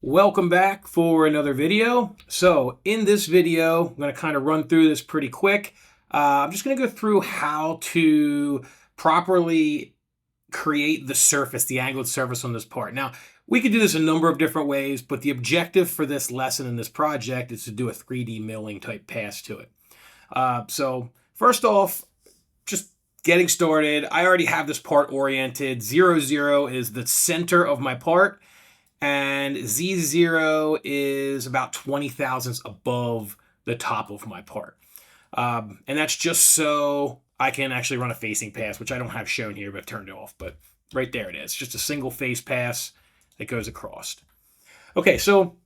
Welcome back for another video. So in this video, I'm going to kind of run through this pretty quick. I'm just going to go through how to properly create the surface, the angled surface on this part. Now, we could do this a number of different ways, but the objective for this lesson in this project is to do a 3D milling type pass to it. So first off, just getting started, I already have this part oriented. 0, 0 is the center of my part, and Z0 is about 20 thousandths above the top of my part. And that's just so I can actually run a facing pass, which I don't have shown here, but I've turned it off. But right there it is, just a single face pass that goes across. Okay, so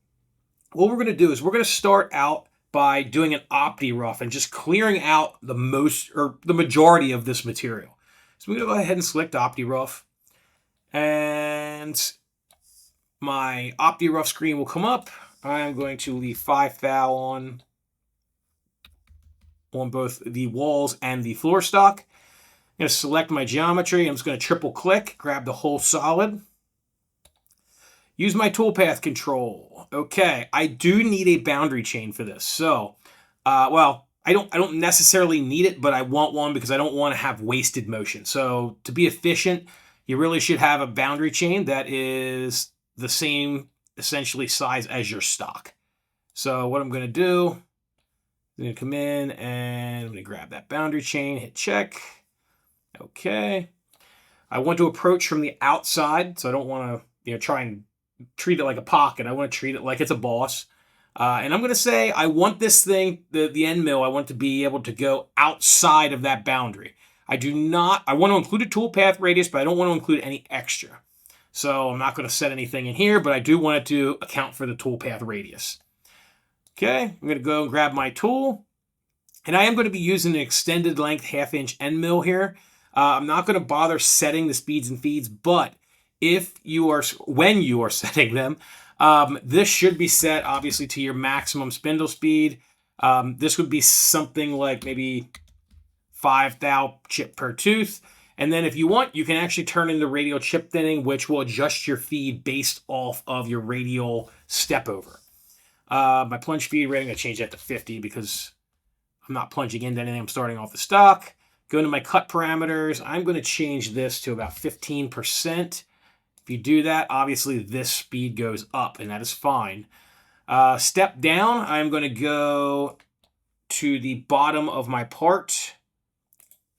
what we're going to do is we're going to start out by doing an opti-rough and just clearing out the majority of this material. So we're going to go ahead and select opti-rough, and my opti-rough screen will come up. I'm going to leave 5 thou on both the walls and the floor stock. I'm going to select my geometry. I'm just going to triple click, grab the whole solid. Use my toolpath control. Okay, I do need a boundary chain for this. So, well, I don't necessarily need it, but I want one because I don't want to have wasted motion. So to be efficient, you really should have a boundary chain that is the same essentially size as your stock. So what I'm going to do, I'm going to come in and I'm going to grab that boundary chain, hit check. Okay. I want to approach from the outside, so I don't want to try and treat it like a pocket. I want to treat it like it's a boss. And I'm going to say I want this thing, the end mill, I want to be able to go outside of that boundary. I want to include a toolpath radius, but I don't want to include any extra. So I'm not going to set anything in here, but I do want it to account for the toolpath radius. Okay, I'm going to go and grab my tool. And I am going to be using an extended length 1/2 inch end mill here. I'm not going to bother setting the speeds and feeds, but when you are setting them, this should be set obviously to your maximum spindle speed. This would be something like maybe 5 thou chip per tooth. And then if you want, you can actually turn in the radial chip thinning, which will adjust your feed based off of your radial step over. My plunge feed rating, I'm going to change that to 50 because I'm not plunging into anything. I'm starting off the stock. Go to my cut parameters. I'm going to change this to about 15%. If you do that, obviously this speed goes up, and that is fine. Step down, I'm going to go to the bottom of my part.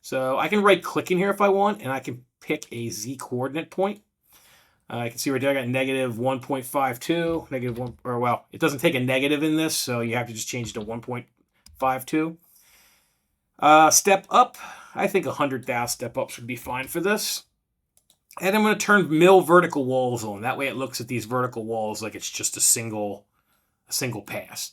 So I can right click in here if I want, and I can pick a Z coordinate point. I can see right there I got negative 1.52, negative 1, or well, it doesn't take a negative in this, so you have to just change it to 1.52. Step up, I think 100 thou step ups would be fine for this. And I'm going to turn mill vertical walls on. That way it looks at these vertical walls like it's just a single pass.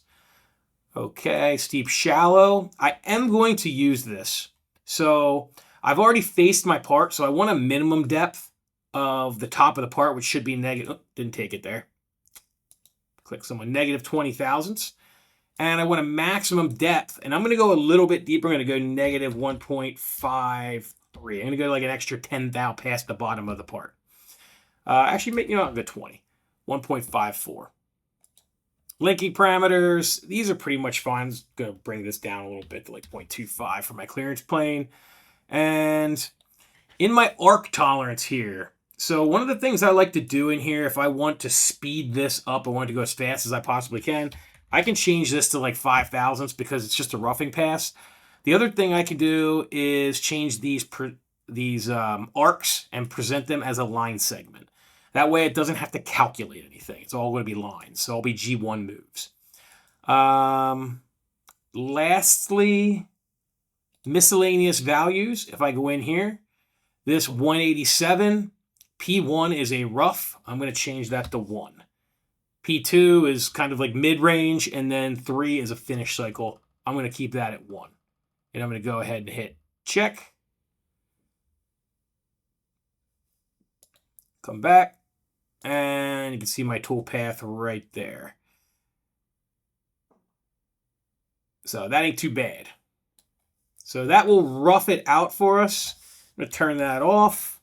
Okay, steep shallow. I am going to use this. So I've already faced my part, so I want a minimum depth of the top of the part, which should be negative. Oh, didn't take it there. Click someone, negative 20 thousandths. And I want a maximum depth, and I'm going to go a little bit deeper. I'm going to go negative 1.53. I'm going to go like an extra 10 thou past the bottom of the part. Actually, I'll go 20. 1.54. Linking parameters, these are pretty much fine. I'm just going to bring this down a little bit to like 0.25 for my clearance plane. And in my arc tolerance here, so one of the things I like to do in here, if I want to speed this up, I want it to go as fast as I possibly can, I can change this to like 5 thousandths because it's just a roughing pass. The other thing I can do is change these arcs and present them as a line segment. That way it doesn't have to calculate anything. It's all going to be lines. So it'll be G1 moves. Lastly, miscellaneous values. If I go in here, this 187, P1 is a rough. I'm going to change that to 1. P2 is kind of like mid-range, and then 3 is a finish cycle. I'm going to keep that at 1. And I'm going to go ahead and hit check. Come back. And you can see my toolpath right there. So that ain't too bad. So that will rough it out for us. I'm going to turn that off.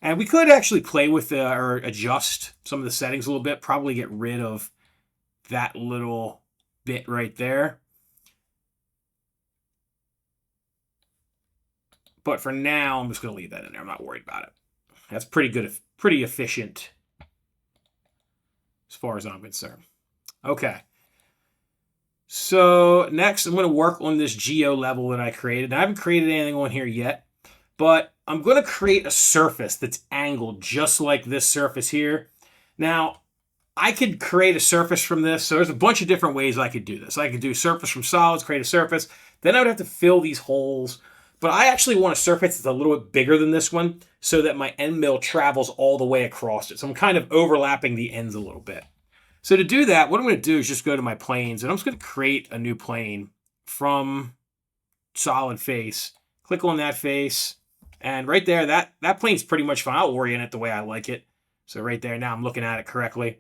And we could actually play with or adjust some of the settings a little bit, probably get rid of that little bit right there. But for now, I'm just going to leave that in there. I'm not worried about it. That's pretty good, pretty efficient as far as I'm concerned. Okay. So next, I'm going to work on this geo level that I created. I haven't created anything on here yet, but I'm going to create a surface that's angled just like this surface here. Now, I could create a surface from this. So there's a bunch of different ways I could do this. I could do surface from solids, create a surface. Then I would have to fill these holes. But I actually want a surface that's a little bit bigger than this one so that my end mill travels all the way across it. So I'm kind of overlapping the ends a little bit. So to do that, what I'm going to do is just go to my planes, and I'm just going to create a new plane from solid face. Click on that face, and right there, that plane's pretty much fine. I'll orient it the way I like it. So right there, now I'm looking at it correctly.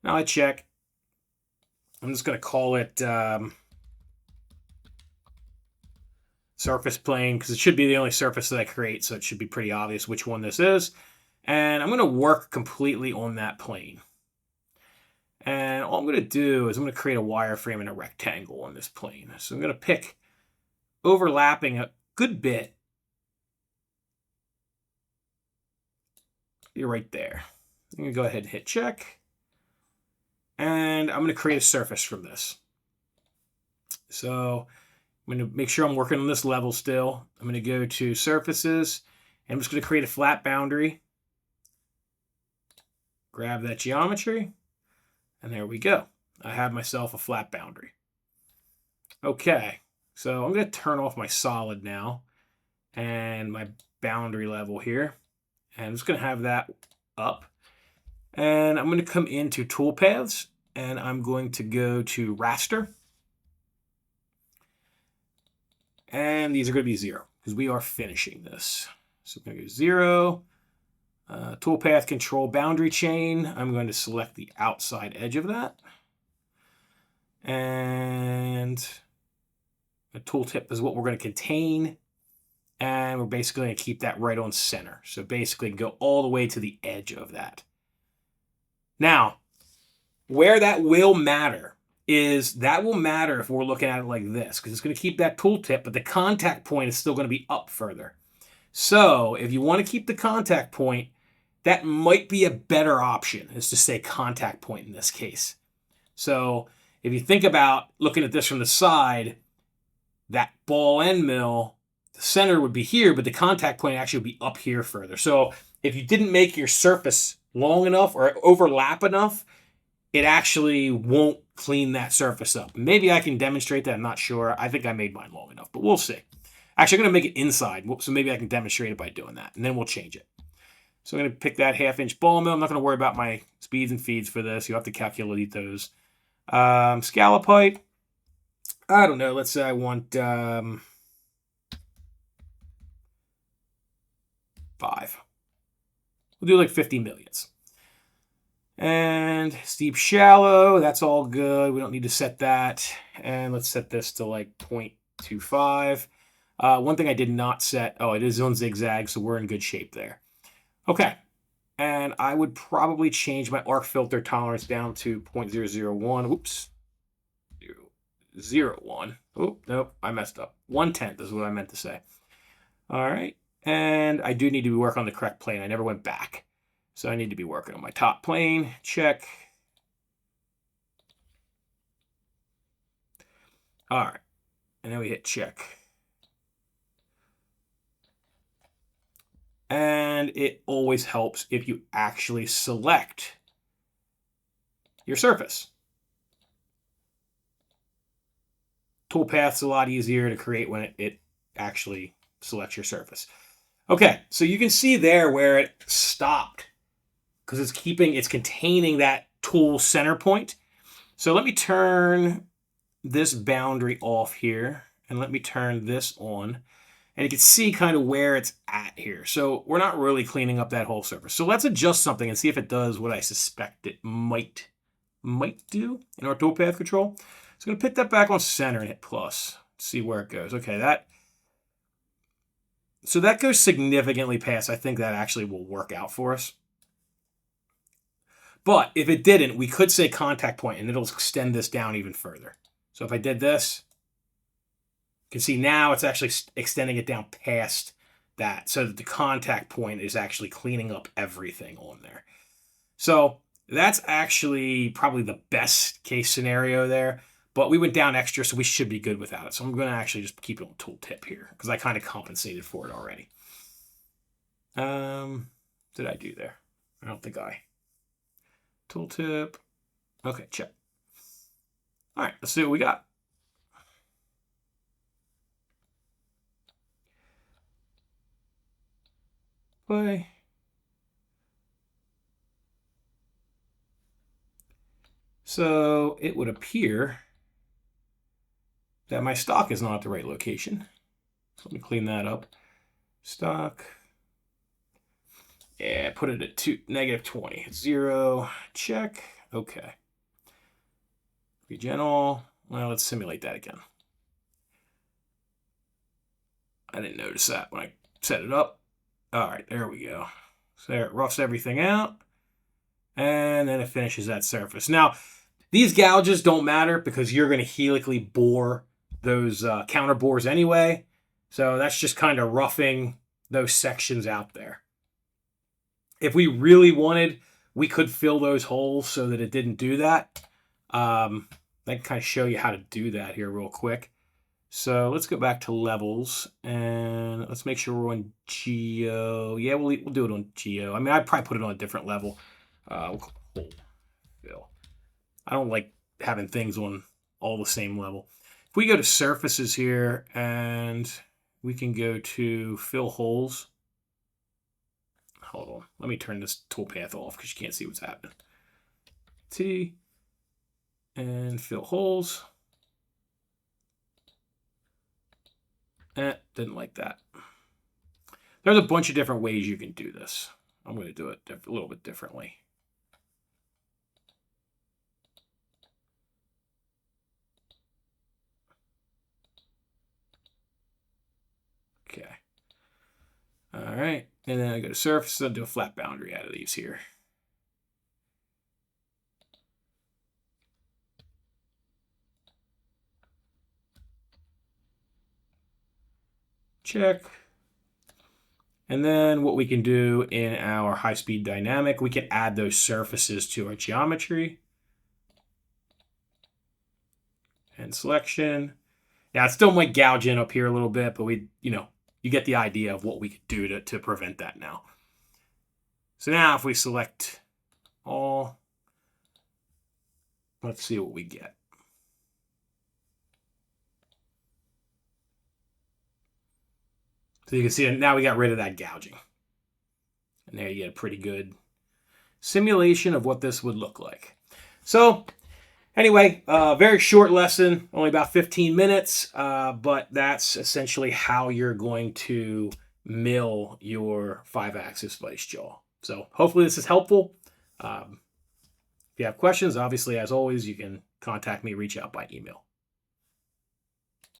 Now I check. I'm just going to call it surface plane because it should be the only surface that I create, so it should be pretty obvious which one this is. And I'm going to work completely on that plane. And all I'm going to do is I'm going to create a wireframe and a rectangle on this plane. So I'm going to pick overlapping a good bit. You're right there. I'm going to go ahead and hit check. And I'm going to create a surface from this. So I'm going to make sure I'm working on this level still. I'm going to go to surfaces. And I'm just going to create a flat boundary. Grab that geometry. And there we go. I have myself a flat boundary. Okay, so I'm going to turn off my solid now and my boundary level here. And I'm just going to have that up. And I'm going to come into toolpaths and I'm going to go to raster. And these are going to be 0 because we are finishing this. So I'm going to go 0. Toolpath control boundary chain. I'm going to select the outside edge of that. And the tooltip is what we're going to contain. And we're basically going to keep that right on center. So basically go all the way to the edge of that. Now, where that will matter is that will matter if we're looking at it like this, because it's going to keep that tooltip, but the contact point is still going to be up further. So if you want to keep the contact point, that might be a better option, is to say contact point in this case. So if you think about looking at this from the side, that ball end mill, the center would be here, but the contact point actually would be up here further. So if you didn't make your surface long enough or overlap enough, it actually won't clean that surface up. Maybe I can demonstrate that. I'm not sure. I think I made mine long enough, but we'll see. Actually, I'm going to make it inside, so maybe I can demonstrate it by doing that, and then we'll change it. So I'm going to pick that 1/2-inch ball mill. I'm not going to worry about my speeds and feeds for this. You'll have to calculate those. Scallop height. I don't know. Let's say I want 5. We'll do like 50 millionths. And steep shallow. That's all good. We don't need to set that. And let's set this to like 0.25. One thing I did not set. Oh, it is on zigzag, so we're in good shape there. Okay, and I would probably change my arc filter tolerance down to 0.001. Oops, 0.01. Oh, nope, I messed up. 1/10 is what I meant to say. All right, and I do need to work on the correct plane. I never went back. So I need to be working on my top plane. Check. All right, and then we hit check. And it always helps if you actually select your surface. Toolpath's a lot easier to create when it actually selects your surface. Okay, so you can see there where it stopped because it's containing that tool center point. So let me turn this boundary off here and let me turn this on. And you can see kind of where it's at here. So we're not really cleaning up that whole surface. So let's adjust something and see if it does what I suspect it might do in our toolpath control. So I'm going to put that back on center and hit plus. See where it goes. Okay, So that goes significantly past. I think that actually will work out for us. But if it didn't, we could say contact point, and it'll extend this down even further. So if I did this, you can see now it's actually extending it down past that, so that the contact point is actually cleaning up everything on there. So that's actually probably the best case scenario there. But we went down extra, so we should be good without it. So I'm going to actually just keep it on tooltip here, because I kind of compensated for it already. Did I do there? I don't think I. Tooltip. Okay, check. All right, let's see what we got. Play. So it would appear that my stock is not at the right location. So let me clean that up. Stock. Yeah, put it at -20. 0. Check. Okay. Be gentle. Well, let's simulate that again. I didn't notice that when I set it up. All right, there we go. So there, it roughs everything out. And then it finishes that surface. Now, these gouges don't matter because you're going to helically bore those counter bores anyway. So that's just kind of roughing those sections out there. If we really wanted, we could fill those holes so that it didn't do that. I can kind of show you how to do that here real quick. So let's go back to levels and let's make sure we're on Geo. Yeah, we'll do it on Geo. I mean, I'd probably put it on a different level. We'll hole fill. I don't like having things on all the same level. If we go to surfaces here and we can go to fill holes. Hold on. Let me turn this toolpath off because you can't see what's happening. T and fill holes. Didn't like that. There's a bunch of different ways you can do this. I'm going to do it a little bit differently. Okay. All right. And then I go to surface. I'll do a flat boundary out of these here. Check. And then what we can do in our high-speed dynamic, we can add those surfaces to our geometry. And selection. Yeah, it still might gouge in up here a little bit, but you get the idea of what we could do to prevent that now. So now if we select all, let's see what we get. So you can see now we got rid of that gouging. And there you get a pretty good simulation of what this would look like. So anyway, very short lesson, only about 15 minutes, but that's essentially how you're going to mill your 5-axis vise jaw. So hopefully this is helpful. If you have questions, obviously, as always, you can contact me, reach out by email.